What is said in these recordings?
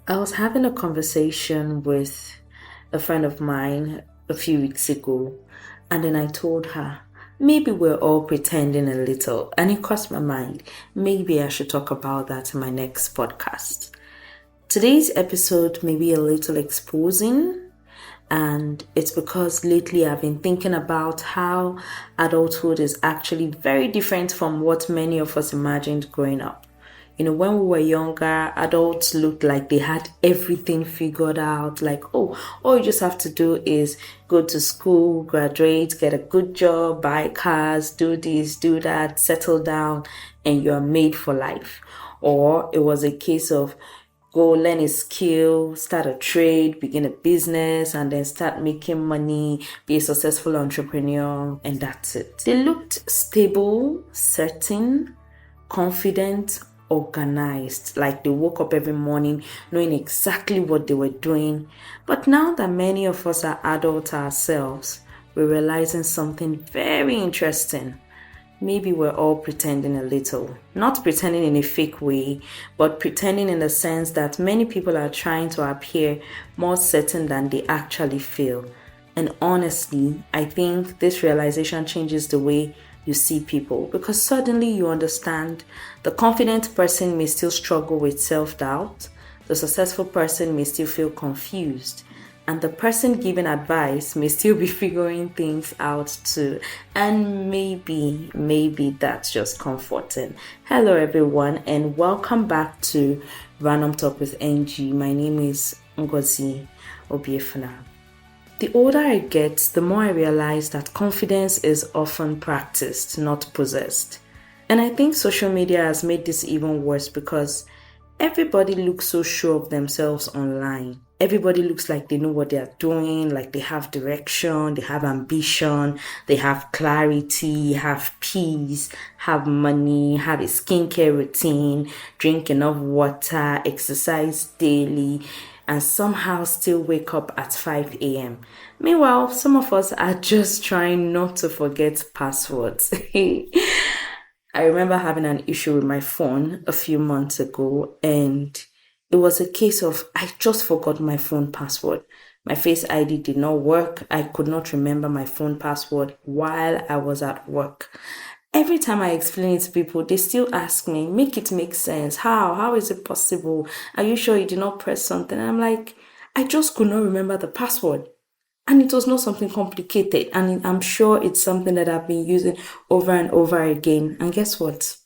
I was having a conversation with a friend of mine a few weeks ago, and then I told her, maybe we're all pretending a little. And it crossed my mind, maybe I should talk about that in my next podcast. Today's episode may be a little exposing, and it's because lately I've been thinking about how adulthood is actually very different from what many of us imagined growing up. When we were younger, adults looked like they had everything figured out. Like, oh, all you just have to do is go to school, graduate, get a good job, buy cars, do this, do that, settle down, and you're made for life. Or it was a case of go learn a skill, start a trade, begin a business, and then start making money, be a successful entrepreneur, and that's it. They looked stable, certain, confident, organized, like they woke up every morning knowing exactly what they were doing. But now that many of us are adults ourselves, we're realizing something very interesting. Maybe we're all pretending a little. Not pretending in a fake way, but pretending in the sense that many people are trying to appear more certain than they actually feel. And honestly, I think this realization changes the way you see people because suddenly you understand the confident person may still struggle with self doubt, the successful person may still feel confused, and the person giving advice may still be figuring things out too. And maybe that's just comforting. Hello, everyone, and welcome back to Random Talk with NG. My name is Ngozi Obiefuna. The older I get, the more I realize that confidence is often practiced, not possessed. And I think social media has made this even worse because everybody looks so sure of themselves online. Everybody looks like they know what they are doing, like they have direction, they have ambition, they have clarity, have peace, have money, have a skincare routine, drink enough water, exercise daily, and somehow still wake up at 5 a.m. Meanwhile, some of us are just trying not to forget passwords. I remember having an issue with my phone a few months ago, and it was a case of I just forgot my phone password. My Face ID did not work. I could not remember my phone password while I was at work. Every time I explain it to people, they still ask me, make it make sense. How? How is it possible? Are you sure you did not press something? And I'm like, I just could not remember the password. And it was not something complicated. And I'm sure it's something that I've been using over and over again. And guess what?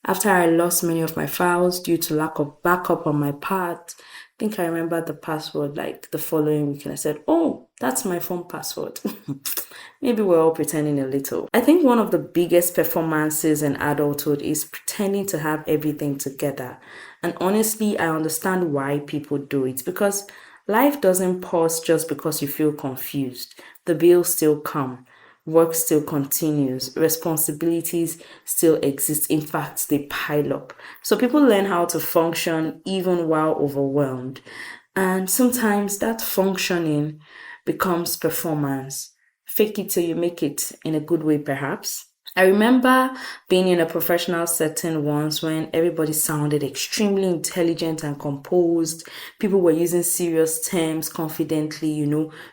After I lost many of my files due to lack of backup on my part, I think I remember the password like the following week and I said, oh, that's my phone password. Maybe we're all pretending a little. I think one of the biggest performances in adulthood is pretending to have everything together. And honestly, I understand why people do it because life doesn't pause just because you feel confused. The bills still come. Work still continues, responsibilities still exist. In fact, they pile up. So people learn how to function even while overwhelmed. And sometimes that functioning becomes performance. Fake it till you make it in a good way, perhaps. I remember being in a professional setting once when everybody sounded extremely intelligent and composed. People were using serious terms confidently,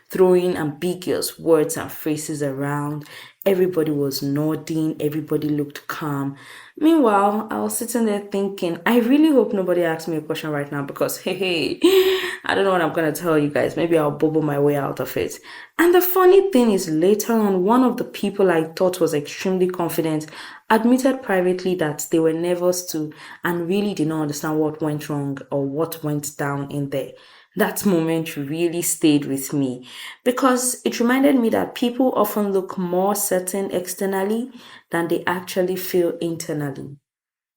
throwing ambiguous words and phrases around. Everybody was nodding, everybody looked calm. Meanwhile, I was sitting there thinking, I really hope nobody asks me a question right now because, hey, I don't know what I'm going to tell you guys. Maybe I'll bubble my way out of it. And the funny thing is, later on, one of the people I thought was extremely confident admitted privately that they were nervous too and really did not understand what went wrong or what went down in there. That moment really stayed with me because it reminded me that people often look more certain externally than they actually feel internally.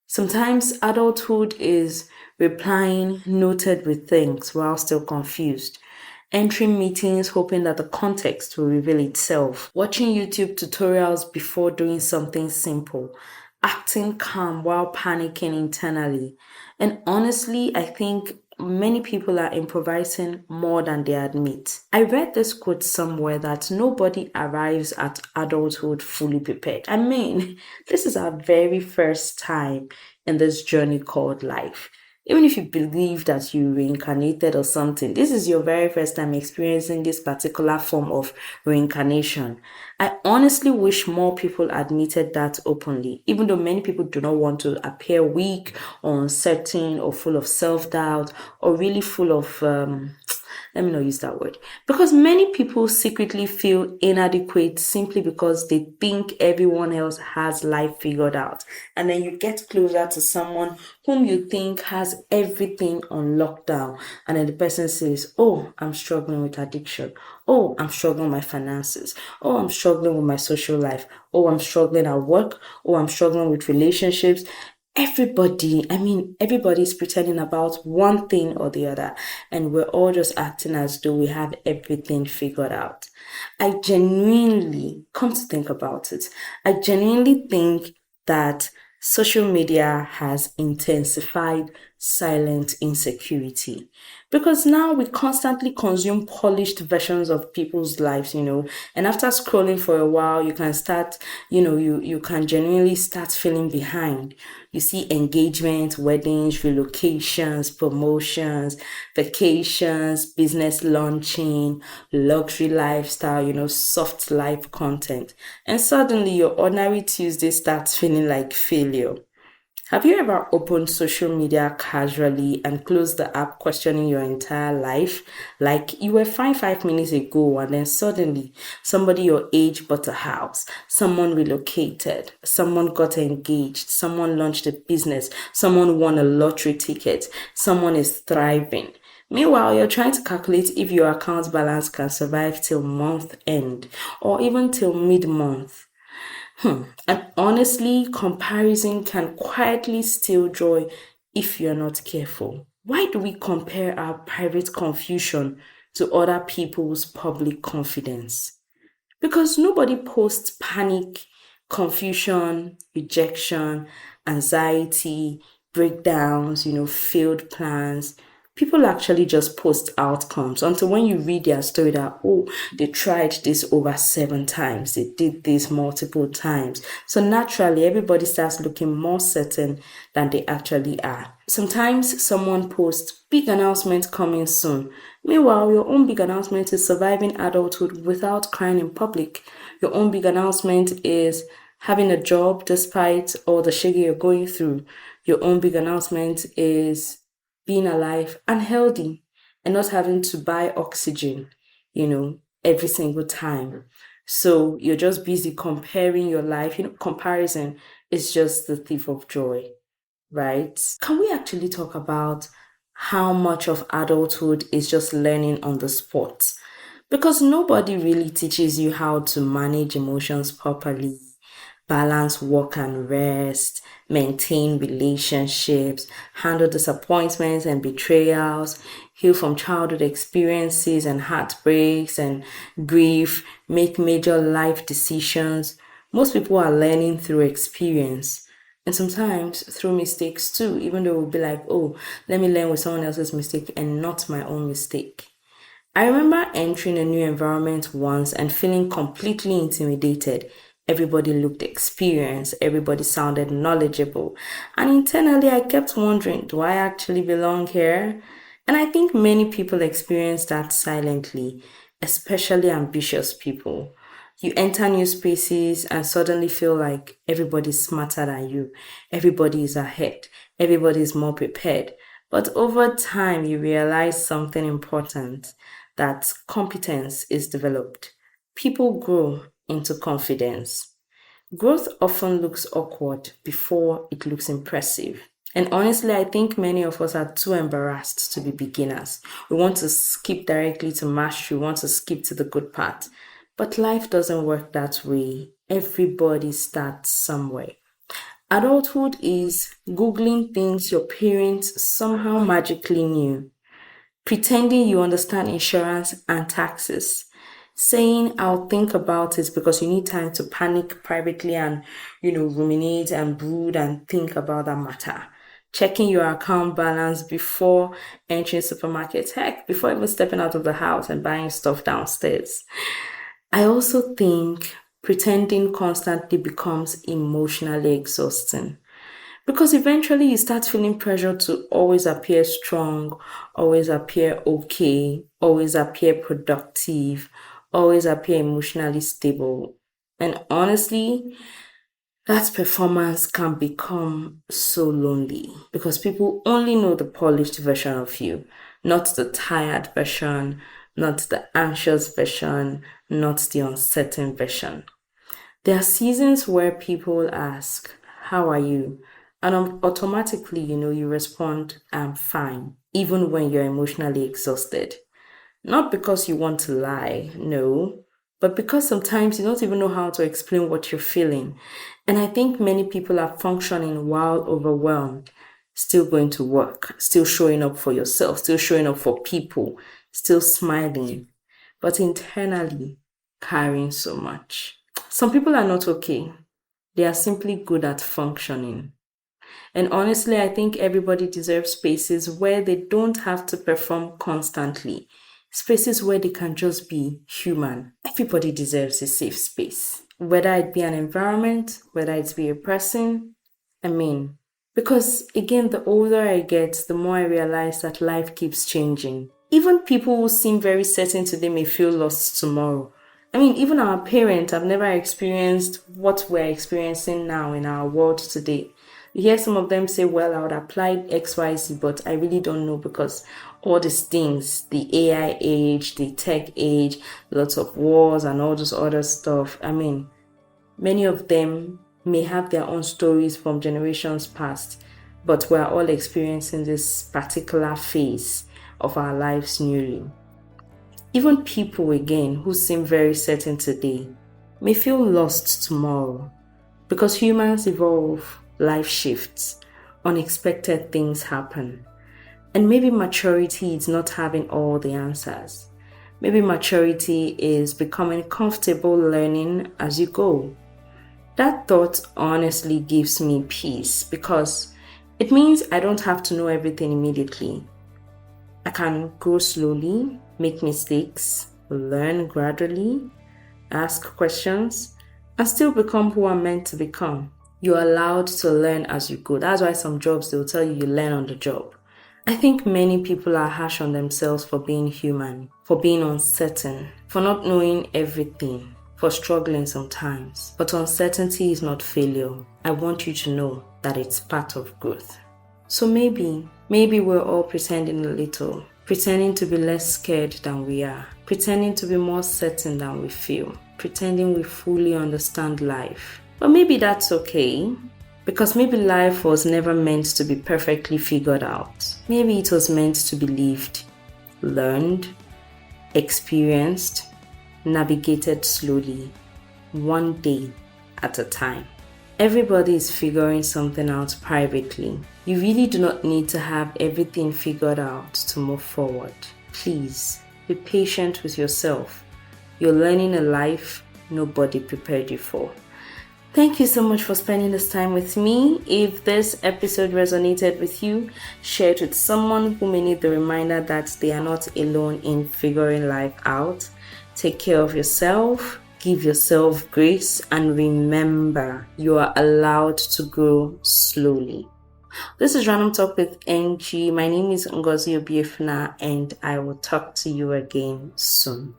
Sometimes adulthood is replying noted with things while still confused, entering meetings hoping that the context will reveal itself, watching YouTube tutorials before doing something simple, acting calm while panicking internally. And honestly, I think many people are improvising more than they admit. I read this quote somewhere that nobody arrives at adulthood fully prepared. I mean, this is our very first time in this journey called life. Even if you believe that you reincarnated or something, this is your very first time experiencing this particular form of reincarnation. I honestly wish more people admitted that openly, even though many people do not want to appear weak or uncertain or full of self doubt or really full of let me not use that word. Because many people secretly feel inadequate simply because they think everyone else has life figured out. And then you get closer to someone whom you think has everything on lockdown. And then the person says, "Oh, I'm struggling with addiction. Oh, I'm struggling with my finances. Oh, I'm struggling with my social life. Oh, I'm struggling at work. Oh, I'm struggling with relationships." Everybody's pretending about one thing or the other, and we're all just acting as though we have everything figured out. I genuinely, come to think about it, I genuinely think that social media has intensified silent insecurity because now we constantly consume polished versions of people's lives, and after scrolling for a while, you can start, you can genuinely start feeling behind. You see engagement, weddings, relocations, promotions, vacations, business launching, luxury lifestyle, soft life content. And suddenly your ordinary Tuesday starts feeling like failure. Have you ever opened social media casually and closed the app questioning your entire life? Like you were fine 5 minutes ago, and then suddenly somebody your age bought a house, someone relocated, someone got engaged, someone launched a business, someone won a lottery ticket, someone is thriving. Meanwhile, you're trying to calculate if your account balance can survive till month end or even till mid month. And honestly, comparison can quietly steal joy if you're not careful. Why do we compare our private confusion to other people's public confidence? Because nobody posts panic, confusion, rejection, anxiety, breakdowns, failed plans. People actually just post outcomes until when you read their story that, oh, they tried this over 7 times, they did this multiple times. So naturally, everybody starts looking more certain than they actually are. Sometimes someone posts big announcement coming soon. Meanwhile, your own big announcement is surviving adulthood without crying in public. Your own big announcement is having a job despite all the shit you're going through. Your own big announcement is being alive and healthy and not having to buy oxygen, every single time. So you're just busy comparing your life. Comparison is just the thief of joy, right? Can we actually talk about how much of adulthood is just learning on the spot? Because nobody really teaches you how to manage emotions properly, balance work and rest, maintain relationships, handle disappointments and betrayals, heal from childhood experiences and heartbreaks and grief, make major life decisions. Most people are learning through experience. And sometimes through mistakes too, even though we'll be like, oh, let me learn with someone else's mistake and not my own mistake. I remember entering a new environment once and feeling completely intimidated. Everybody looked experienced, everybody sounded knowledgeable, and internally I kept wondering, do I actually belong here? And I think many people experience that silently, especially ambitious people. You enter new spaces and suddenly feel like everybody's smarter than you, everybody is ahead, everybody is more prepared. But over time, you realize something important, that competence is developed. People grow into confidence. Growth often looks awkward before it looks impressive. And honestly, I think many of us are too embarrassed to be beginners. We want to skip directly to mastery, we want to skip to the good part. But life doesn't work that way. Everybody starts somewhere. Adulthood is Googling things your parents somehow magically knew, pretending you understand insurance and taxes, saying I'll think about it because you need time to panic privately and, ruminate and brood and think about that matter. Checking your account balance before entering supermarkets, heck, before even stepping out of the house and buying stuff downstairs. I also think pretending constantly becomes emotionally exhausting Because eventually you start feeling pressure to always appear strong, always appear okay, always appear productive, always appear emotionally stable. And honestly, that performance can become so lonely because people only know the polished version of you, not the tired version, not the anxious version, not the uncertain version. There are seasons where people ask, how are you? And automatically, you respond, I'm fine, even when you're emotionally exhausted. Not because you want to lie, no, but because sometimes you don't even know how to explain what you're feeling. And I think many people are functioning while overwhelmed, still going to work, still showing up for yourself, still showing up for people, still smiling, but internally carrying so much. Some people are not okay. They are simply good at functioning. And honestly, I think everybody deserves spaces where they don't have to perform constantly, spaces where they can just be human. Everybody deserves a safe space, whether it be an environment, whether it be a person. I mean, because again, the older I get, the more I realize that life keeps changing. Even people who seem very certain today may feel lost tomorrow. I mean, even our parents have never experienced what we're experiencing now in our world today. You hear some of them say, well, I would apply XYZ, but I really don't know because all these things, the AI age, the tech age, lots of wars and all this other stuff. I mean, many of them may have their own stories from generations past, but we're all experiencing this particular phase of our lives newly. Even people, again, who seem very certain today may feel lost tomorrow because humans evolve, life shifts, unexpected things happen. And maybe maturity is not having all the answers. Maybe maturity is becoming comfortable learning as you go. That thought honestly gives me peace because it means I don't have to know everything immediately. I can grow slowly, make mistakes, learn gradually, ask questions, and still become who I'm meant to become. You're allowed to learn as you go. That's why some jobs they'll tell you you learn on the job. I think many people are harsh on themselves for being human, for being uncertain, for not knowing everything, for struggling sometimes. But uncertainty is not failure. I want you to know that it's part of growth. So maybe we're all pretending a little, pretending to be less scared than we are, pretending to be more certain than we feel, pretending we fully understand life. But maybe that's okay, because maybe life was never meant to be perfectly figured out. Maybe it was meant to be lived, learned, experienced, navigated slowly, one day at a time. Everybody is figuring something out privately. You really do not need to have everything figured out to move forward. Please, be patient with yourself. You're learning a life nobody prepared you for. Thank you so much for spending this time with me. If this episode resonated with you, share it with someone who may need the reminder that they are not alone in figuring life out. Take care of yourself, give yourself grace, and remember you are allowed to grow slowly. This is Random Talk with NG. My name is Ngozi Obiefuna, and I will talk to you again soon.